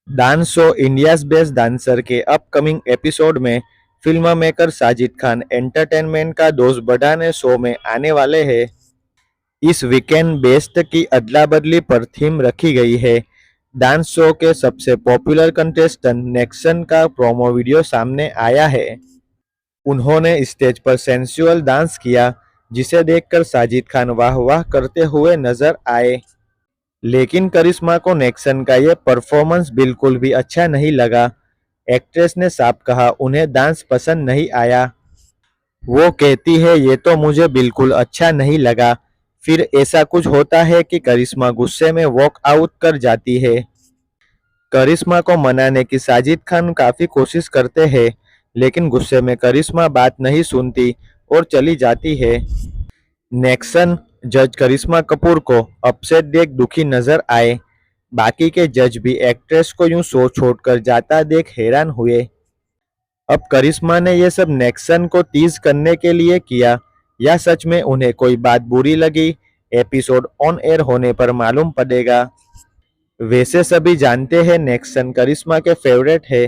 Dance show India's best dancer के upcoming episode में film maker Sajid Khan entertainment का दोस्त बढ़ाने शो में आने वाले हैं। इस वीकेंड बेस्ट की अदला बदली पर थीम रखी गई है। डांस शो के सबसे पॉपुलर कंटेस्टेंट नेक्सन का प्रोमो वीडियो सामने आया है। उन्होंने स्टेज पर सेंसुअल डांस किया, जिसे देखकर साजिद खान वाह वाह करते हुए नजर आए। लेकिन करिश्मा को नेक्सन का ये परफॉर्मेंस बिल्कुल भी अच्छा नहीं लगा। एक्ट्रेस ने साफ कहा उन्हें डांस पसंद नहीं आया। वो कहती है ये तो मुझे बिल्कुल अच्छा नहीं लगा। फिर ऐसा कुछ होता है कि करिश्मा गुस्से में वॉक आउट कर जाती है। करिश्मा को मनाने की साजिद खान काफी कोशिश करते हैं, लेकिन गुस्से में करिश्मा बात नहीं सुनती और चली जाती है। नेक्सन जज करिश्मा कपूर को अपसेट देख दुखी नजर आए। बाकी के जज भी एक्ट्रेस को यूं शो छोड़कर जाता देख हैरान हुए। अब करिश्मा ने ये सब नेक्सन को टीज करने के लिए किया या सच में उन्हें कोई बात बुरी लगी, एपिसोड ऑन एयर होने पर मालूम पड़ेगा। वैसे सभी जानते हैं नेक्सन करिश्मा के फेवरेट है।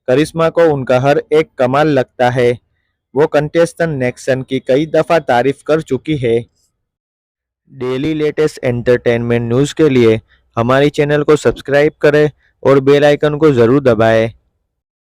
करिश्मा को उनका हर एक कमाल लगता है। वो कंटेस्टेंट नेक्सन की कई दफा तारीफ कर चुकी है। डेली लेटेस्ट एंटरटेनमेंट न्यूज़ के लिए हमारी चैनल को सब्सक्राइब करें और बेल आइकन को ज़रूर दबाएं।